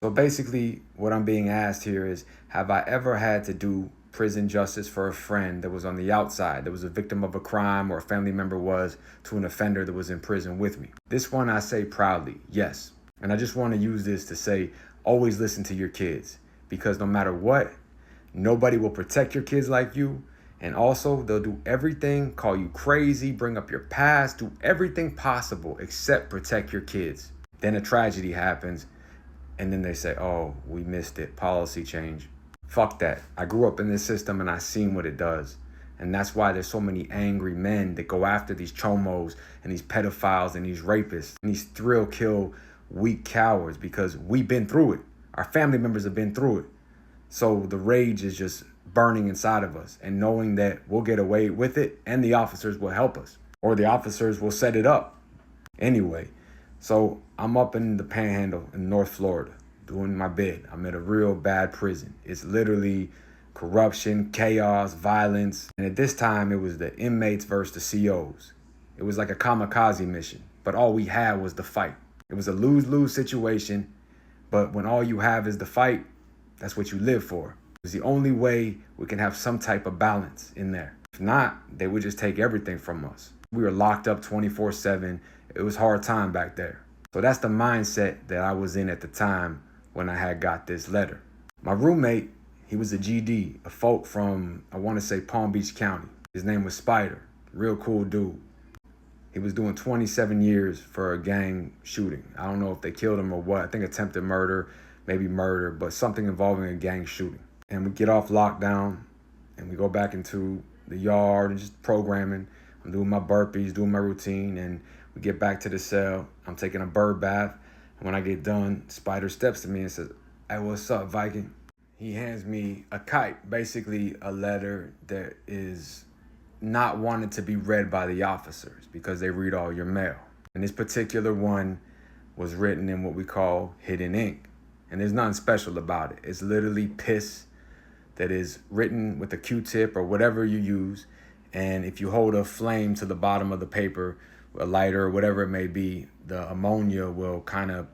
So basically, what I'm being asked here is, have I ever had to do prison justice for a friend that was on the outside, that was a victim of a crime, or a family member was to an offender that was in prison with me? This one I say proudly, yes. And I just want to use this to say, always listen to your kids, because no matter what, nobody will protect your kids like you. And also, they'll do everything, call you crazy, bring up your past, do everything possible except protect your kids. Then a tragedy happens, and then they say, oh, we missed it, policy change. Fuck that. I grew up in this system and I seen what it does. And that's why there's so many angry men that go after these chomos and these pedophiles and these rapists and these thrill kill weak cowards, because we've been through it. Our family members have been through it. So the rage is just burning inside of us, and knowing that we'll get away with it and the officers will help us, or the officers will set it up. Anyway, so I'm up in the Panhandle in North Florida doing my bid. I'm at a real bad prison. It's literally corruption, chaos, violence. And at this time, it was the inmates versus the COs. It was like a kamikaze mission, but all we had was the fight. It was a lose-lose situation, but when all you have is the fight, that's what you live for. It was the only way we can have some type of balance in there. If not, they would just take everything from us. We were locked up 24/7. It was hard time back there. So that's the mindset that I was in at the time when I had got this letter. My roommate, he was a GD, a folk from, I want to say, Palm Beach County. His name was Spider, real cool dude. He was doing 27 years for a gang shooting. I don't know if they killed him or what. I think attempted murder, maybe murder, but something involving a gang shooting. And we get off lockdown and we go back into the yard and just programming. I'm doing my burpees, doing my routine, and we get back to the cell. I'm taking a bird bath. And when I get done, Spider steps to me and says, hey, what's up, Viking? He hands me a kite, basically a letter that is not wanted to be read by the officers because they read all your mail. And this particular one was written in what we call hidden ink. And there's nothing special about it. It's literally piss that is written with a Q-tip or whatever you use. And if you hold a flame to the bottom of the paper, a lighter or whatever it may be, the ammonia will kind of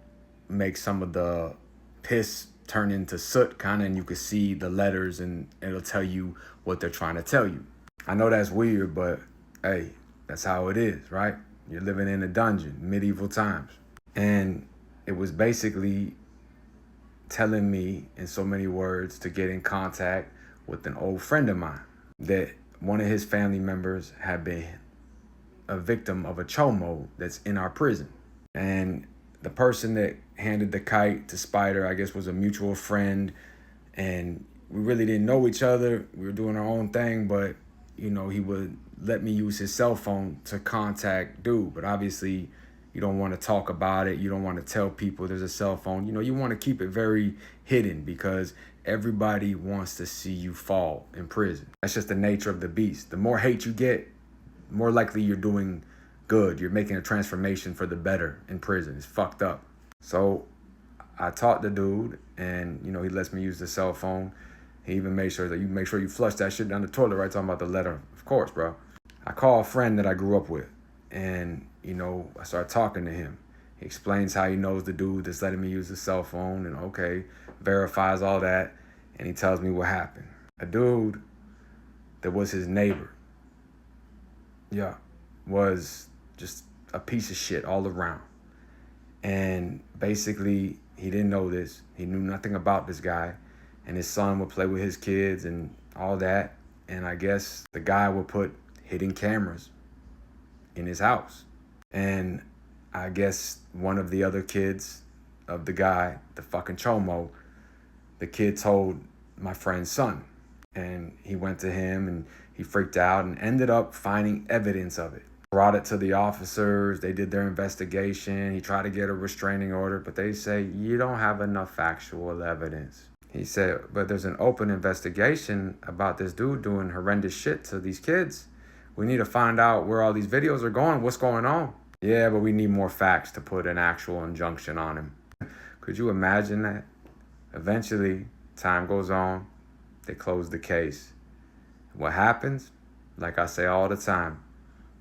make some of the piss turn into soot kind of, and you can see the letters and it'll tell you what they're trying to tell you. I know that's weird, but hey, that's how it is, right? You're living in a dungeon, medieval times. And it was basically telling me in so many words to get in contact with an old friend of mine, that one of his family members had been a victim of a chomo that's in our prison. And the person that handed the kite to Spider, I guess, was a mutual friend, and we really didn't know each other. We were doing our own thing, but you know, he would let me use his cell phone to contact dude. But obviously, you don't want to talk about it. You don't want to tell people there's a cell phone. You know, you want to keep it very hidden because everybody wants to see you fall in prison. That's just the nature of the beast. The more hate you get, the more likely you're doing good. You're making a transformation for the better in prison. It's fucked up. So I taught the dude, and you know, he lets me use the cell phone. He even made sure that you make sure you flush that shit down the toilet, right? Talking about the letter, of course, bro. I call a friend that I grew up with, and you know, I start talking to him. He explains how he knows the dude that's letting me use the cell phone, and okay, verifies all that, and he tells me what happened. A dude that was his neighbor, was just a piece of shit all around. And basically, he didn't know this. He knew nothing about this guy. And his son would play with his kids and all that. And I guess the guy would put hidden cameras in his house. And I guess one of the other kids of the guy, the fucking chomo, the kid told my friend's son. And he went to him and he freaked out and ended up finding evidence of it. Brought it to the officers. They did their investigation. He tried to get a restraining order, but they say, you don't have enough factual evidence. He said, but there's an open investigation about this dude doing horrendous shit to these kids. We need to find out where all these videos are going, what's going on. Yeah, but we need more facts to put an actual injunction on him. Could you imagine that? Eventually, time goes on, they close the case. What happens? Like I say all the time,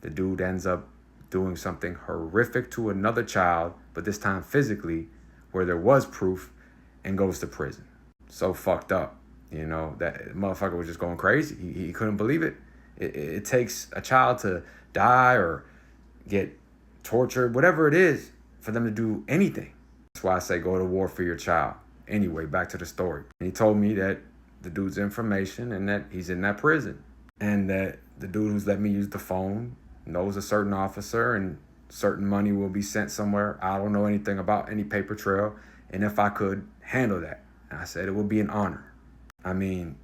the dude ends up doing something horrific to another child, but this time physically, where there was proof, and goes to prison. So fucked up. You know, that motherfucker was just going crazy. He couldn't believe it. It takes a child to die or get tortured, whatever it is, for them to do anything. That's why I say go to war for your child. Anyway, back to the story. And he told me that the dude's information and that he's in that prison. And that the dude who's let me use the phone knows a certain officer and certain money will be sent somewhere. I don't know anything about any paper trail. And if I could handle that, and I said it would be an honor. I mean,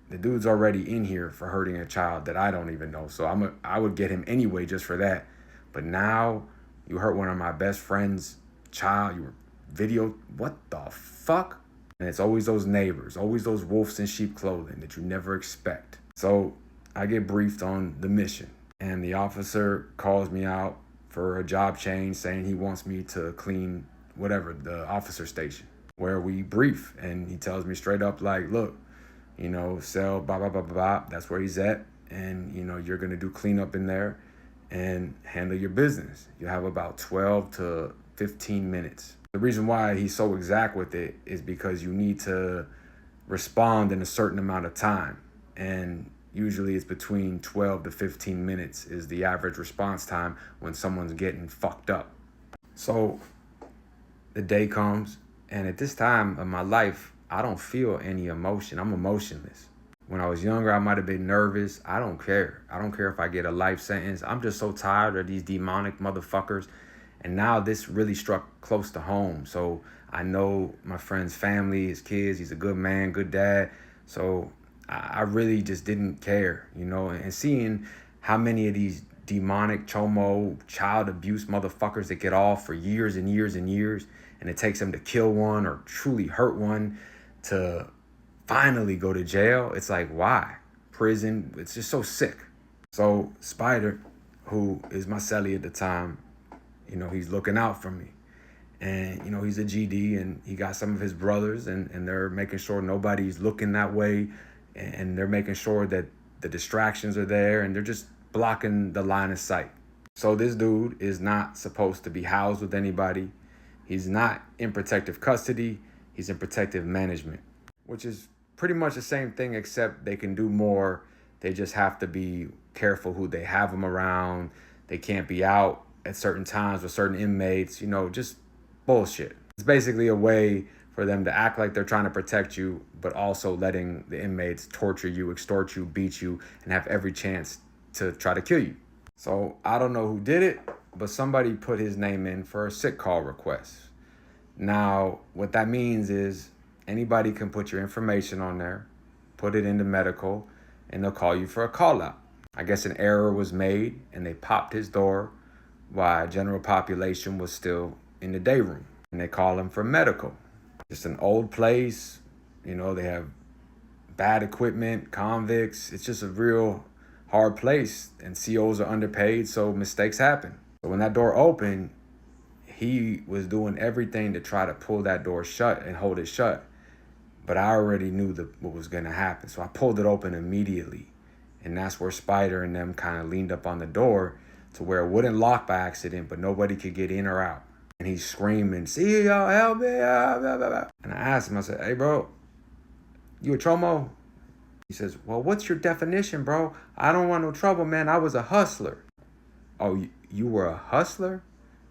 the dude's already in here for hurting a child that I don't even know. So I would get him anyway just for that. But now you hurt one of my best friend's child. You were video. What the fuck? And it's always those neighbors, always those wolves in sheep clothing that you never expect. So I get briefed on the mission. And the officer calls me out for a job change saying he wants me to clean whatever, the officer station, where we brief. And he tells me straight up like, look, you know, cell, blah, blah, blah, blah, blah. That's where he's at. And, you know, you're going to do cleanup in there and handle your business. You have about 12 to 15 minutes. The reason why he's so exact with it is because you need to respond in a certain amount of time. And usually it's between 12 to 15 minutes is the average response time when someone's getting fucked up. So the day comes, and at this time of my life, I don't feel any emotion. I'm emotionless. When I was younger, I might have been nervous. I don't care. I don't care if I get a life sentence. I'm just so tired of these demonic motherfuckers. And now this really struck close to home. So I know my friend's family, his kids. He's a good man, good dad. So I really just didn't care, you know. And seeing how many of these demonic chomo child abuse motherfuckers that get off for years and years and years, and it takes them to kill one or truly hurt one to finally go to jail. It's like, why? Prison, it's just so sick. So Spider, who is my cellie at the time, you know, he's looking out for me. And, you know, he's a GD and he got some of his brothers and they're making sure nobody's looking that way. And they're making sure that the distractions are there and they're just blocking the line of sight. So this dude is not supposed to be housed with anybody. He's not in protective custody. He's in protective management, which is pretty much the same thing, except they can do more. They just have to be careful who they have them around. They can't be out at certain times with certain inmates, you know, just bullshit. It's basically a way for them to act like they're trying to protect you, but also letting the inmates torture you, extort you, beat you, and have every chance to try to kill you. So I don't know who did it, but somebody put his name in for a sick call request. Now, what that means is anybody can put your information on there, put it into medical, and they'll call you for a call out. I guess an error was made and they popped his door while general population was still in the day room. And they call him for medical. It's an old place, you know, they have bad equipment, convicts. It's just a real hard place and COs are underpaid, so mistakes happen. But when that door opened, he was doing everything to try to pull that door shut and hold it shut. But I already knew what was gonna happen. So I pulled it open immediately. And that's where Spider and them kind of leaned up on the door to where it wouldn't lock by accident, but nobody could get in or out. And he's screaming, see y'all, help me, blah, blah, blah. And I asked him, I said, hey bro, you a chomo? He says, well, what's your definition, bro? I don't want no trouble, man. I was a hustler. Oh, you were a hustler?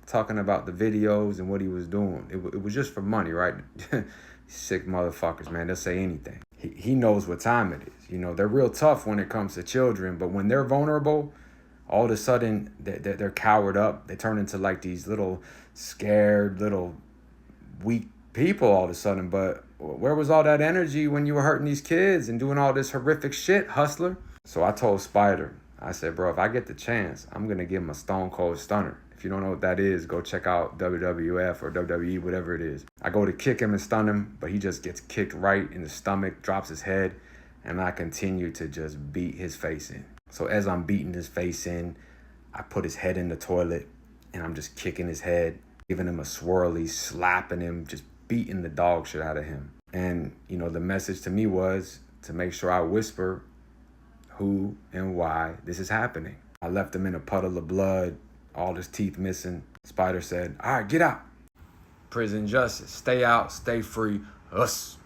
Talking about the videos and what he was doing. It was just for money, right? Sick motherfuckers, man. They'll say anything. He knows what time it is. You know, they're real tough when it comes to children, but when they're vulnerable, all of a sudden they're cowered up. They turn into like these little scared, little weak people all of a sudden. But where was all that energy when you were hurting these kids and doing all this horrific shit, hustler? So I told Spider, I said, bro, if I get the chance, I'm going to give him a stone cold stunner. If you don't know what that is, go check out WWF or WWE, whatever it is. I go to kick him and stun him, but he just gets kicked right in the stomach, drops his head, and I continue to just beat his face in. So as I'm beating his face in, I put his head in the toilet, and I'm just kicking his head, giving him a swirly, slapping him, just beating the dog shit out of him. And, you know, the message to me was to make sure I whisper who and why this is happening. I left him in a puddle of blood, all his teeth missing. Spider said, all right, get out. Prison justice, stay out, stay free, Us.